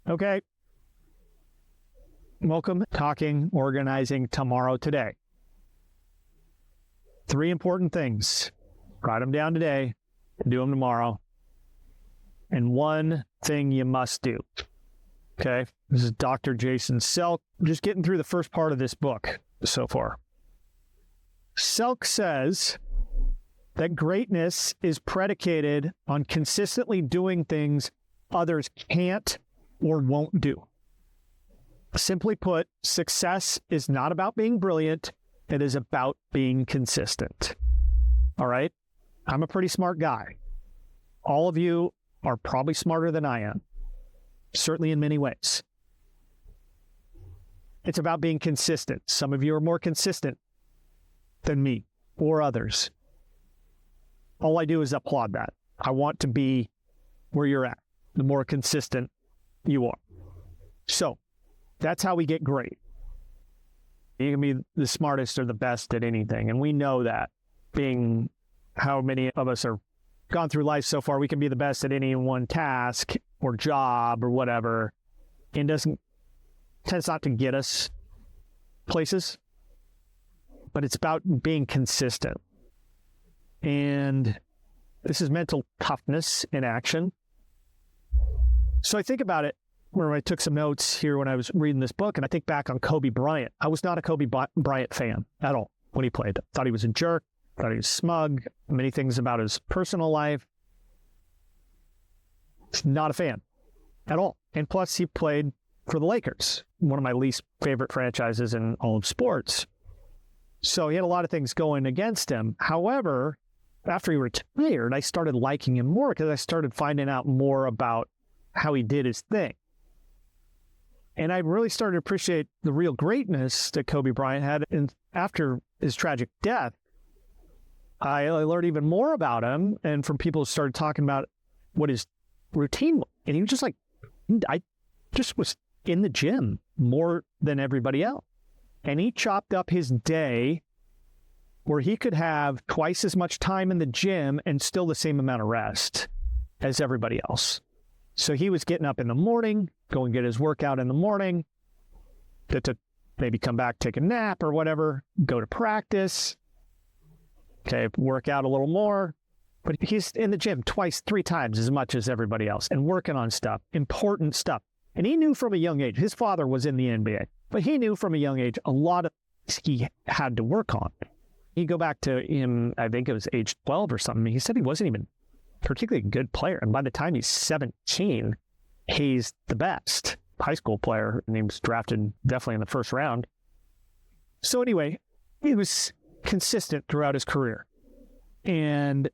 Okay. Welcome, talking, organizing tomorrow, today. 3 important things. Write them down today, do them tomorrow. And 1 thing you must do. Okay. This is Dr. Jason Selk. Just getting through the first part of this book so far. Selk says that greatness is predicated on consistently doing things others can't or won't do. Simply put, success is not about being brilliant. It is about being consistent. All right? I'm a pretty smart guy. All of you are probably smarter than I am, certainly in many ways. It's about being consistent. Some of you are more consistent than me or others. All I do is applaud that. I want to be where you're at, the more consistent you are. So that's how we get great. You can be the smartest or the best at anything. And we know that, being how many of us are gone through life so far, we can be the best at any one task or job or whatever. And tends not to get us places, but it's about being consistent. And this is mental toughness in action. So I think about it, where I took some notes here when I was reading this book, and I think back on Kobe Bryant. I was not a Kobe Bryant fan at all when he played. Thought he was a jerk, thought he was smug, many things about his personal life. Not a fan at all. And plus, he played for the Lakers, one of my least favorite franchises in all of sports. So he had a lot of things going against him. However, after he retired, I started liking him more because I started finding out more about how he did his thing. And I really started to appreciate the real greatness that Kobe Bryant had. And after his tragic death, I learned even more about him. And from people who started talking about what his routine was. And he was just like, I just was in the gym more than everybody else. And he chopped up his day where he could have twice as much time in the gym and still the same amount of rest as everybody else. So he was getting up in the morning, go and get his workout in the morning, get to maybe come back, take a nap or whatever, go to practice, okay, work out a little more. But he's in the gym twice, 3 times as much as everybody else and working on stuff, important stuff. And he knew from a young age, his father was in the NBA, but he knew from a young age a lot of things he had to work on. You go back to him, I think it was age 12 or something, he said he wasn't even particularly a good player. And by the time he's 17, he's the best high school player, and he was drafted definitely in the first round. So anyway, he was consistent throughout his career. And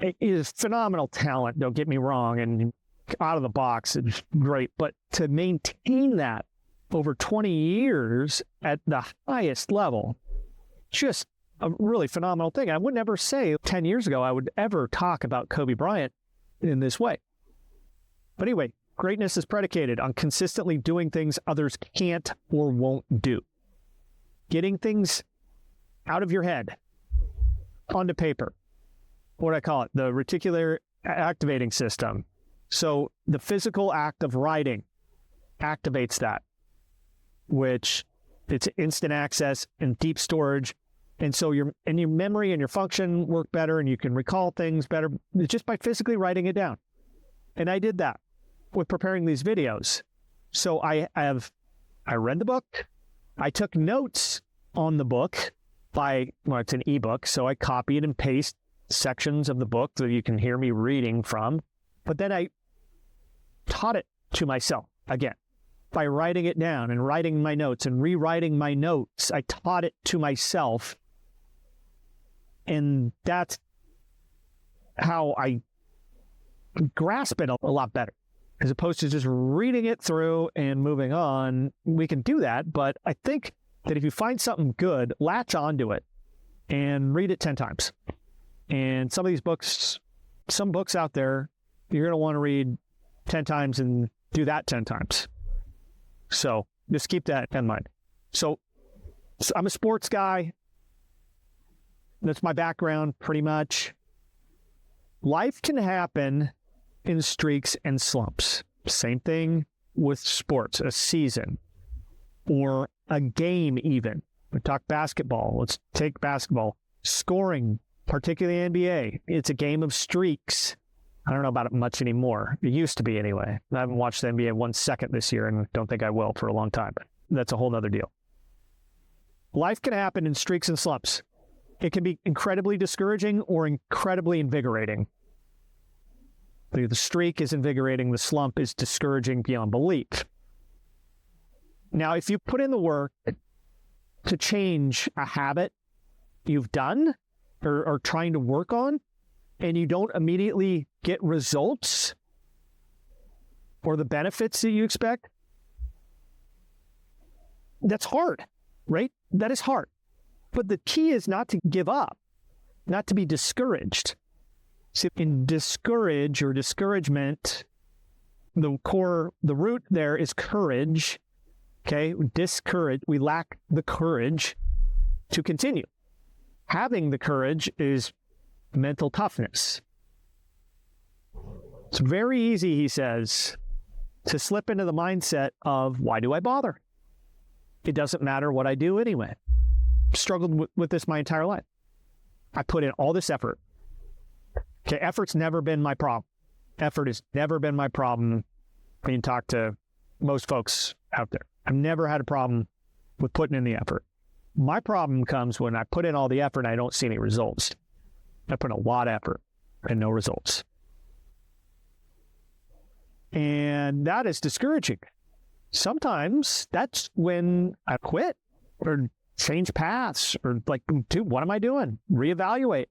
he is phenomenal talent, don't get me wrong, and out of the box, it's great. But to maintain that over 20 years at the highest level, just a really phenomenal thing. I would never say 10 years ago I would ever talk about Kobe Bryant in this way. But anyway, greatness is predicated on consistently doing things others can't or won't do. Getting things out of your head onto paper. What do I call it? The reticular activating system. So the physical act of writing activates that, which it's instant access and deep storage. And so your memory and your function work better, and you can recall things better just by physically writing it down. And I did that with preparing these videos. So I read the book. I took notes on the book it's an ebook. So I copied and pasted sections of the book that you can hear me reading from. But then I taught it to myself again by writing it down and writing my notes and rewriting my notes. I taught it to myself. And that's how I grasp it a lot better, as opposed to just reading it through and moving on. We can do that, but I think that if you find something good, latch onto it and read it 10 times. And some of these books, some books out there, you're going to want to read 10 times and do that 10 times. So just keep that in mind. So I'm a sports guy. That's my background, pretty much. Life can happen in streaks and slumps. Same thing with sports, a season or a game even. We talk basketball. Let's take basketball. Scoring, particularly NBA. It's a game of streaks. I don't know about it much anymore. It used to be anyway. I haven't watched the NBA 1 second this year and don't think I will for a long time. But that's a whole other deal. Life can happen in streaks and slumps. It can be incredibly discouraging or incredibly invigorating. The streak is invigorating. The slump is discouraging beyond belief. Now, if you put in the work to change a habit you've done or trying to work on, and you don't immediately get results or the benefits that you expect, that's hard, right? That is hard. But the key is not to give up, not to be discouraged. See, in discourage or discouragement, the root there is courage. Okay, discourage, we lack the courage to continue. Having the courage is mental toughness. It's very easy, he says, to slip into the mindset of, why do I bother? It doesn't matter what I do anyway. I've struggled with this my entire life. I put in all this effort. Okay, effort's never been my problem. Effort has never been my problem when you talk to most folks out there. I've never had a problem with putting in the effort. My problem comes when I put in all the effort and I don't see any results. I put in a lot of effort and no results. And that is discouraging. Sometimes that's when I quit or change paths or like, dude, what am I doing? Reevaluate.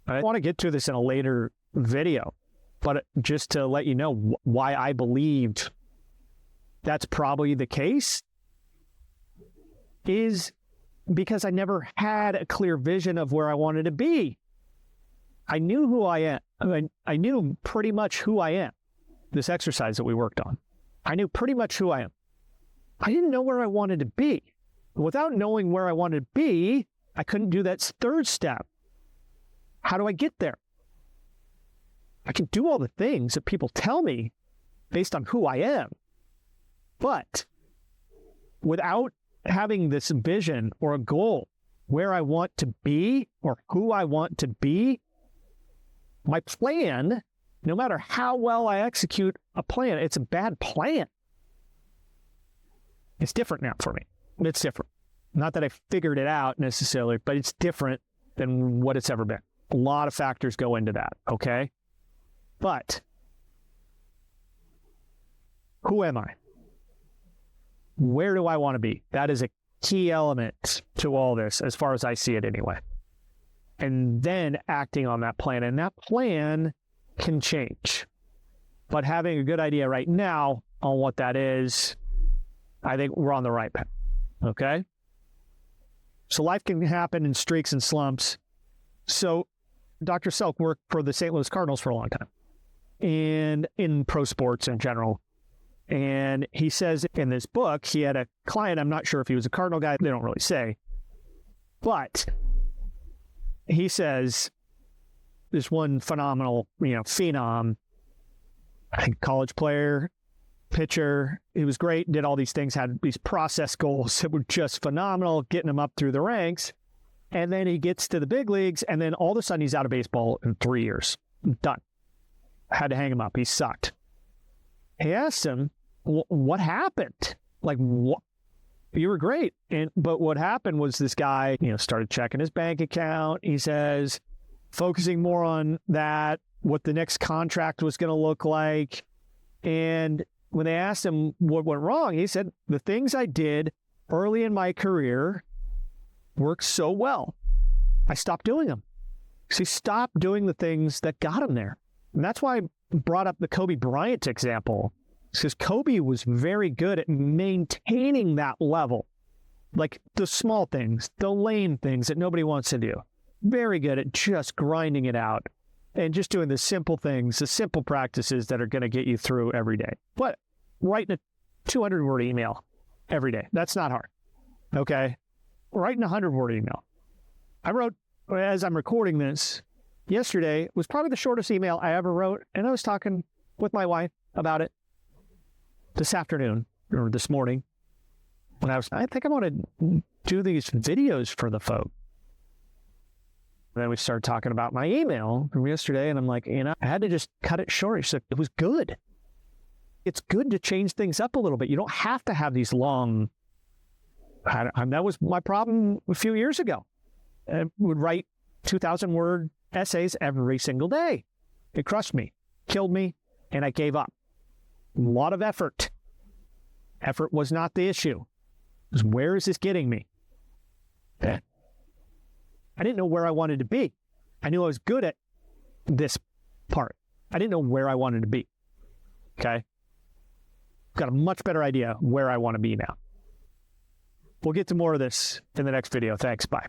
I want to get to this in a later video, but just to let you know why I believed that's probably the case is because I never had a clear vision of where I wanted to be. I knew who I am. I knew pretty much who I am. This exercise that we worked on, I knew pretty much who I am. I didn't know where I wanted to be. Without knowing where I wanted to be, I couldn't do that third step. How do I get there? I can do all the things that people tell me based on who I am. But without having this vision or a goal where I want to be or who I want to be, my plan, no matter how well I execute a plan, it's a bad plan. It's different now for me. It's different. Not that I figured it out necessarily, but it's different than what it's ever been. A lot of factors go into that, okay? But who am I? Where do I want to be? That is a key element to all this, as far as I see it anyway. And then acting on that plan. And that plan can change. But having a good idea right now on what that is, I think we're on the right path. Okay? So life can happen in streaks and slumps. So Dr. Selk worked for the St. Louis Cardinals for a long time and in pro sports in general. And he says in this book, he had a client, I'm not sure if he was a Cardinal guy, they don't really say, but he says this one phenomenal, phenom, I think college player, pitcher, he was great, did all these things, had these process goals that were just phenomenal, getting him up through the ranks. And then he gets to the big leagues, and then all of a sudden he's out of baseball in 3 years. Done. Had to hang him up. He sucked. He asked him, what happened? Like, what? You were great. But what happened was this guy, started checking his bank account. He says, focusing more on that, what the next contract was going to look like. And when they asked him what went wrong, he said, the things I did early in my career worked so well. I stopped doing them. So he stopped doing the things that got him there. And that's why I brought up the Kobe Bryant example. Because Kobe was very good at maintaining that level. Like the small things, the lame things that nobody wants to do. Very good at just grinding it out and just doing the simple things, the simple practices that are going to get you through every day. But writing a 200-word email every day, that's not hard. Okay? Writing a 100-word email. I wrote, as I'm recording this, yesterday was probably the shortest email I ever wrote, and I was talking with my wife about it. this afternoon or this morning when I think I want to do these videos for the folk. And then we started talking about my email from yesterday, and I'm like, I had to just cut it short. She said, it was good. It's good to change things up a little bit. You don't have to have these long, that was my problem a few years ago. I would write 2,000-word essays every single day. It crushed me, killed me, and I gave up. A lot of effort. Effort was not the issue. It was, where is this getting me? I didn't know where I wanted to be. I knew I was good at this part. I didn't know where I wanted to be. Okay? Got a much better idea where I want to be now. We'll get to more of this in the next video. Thanks. Bye.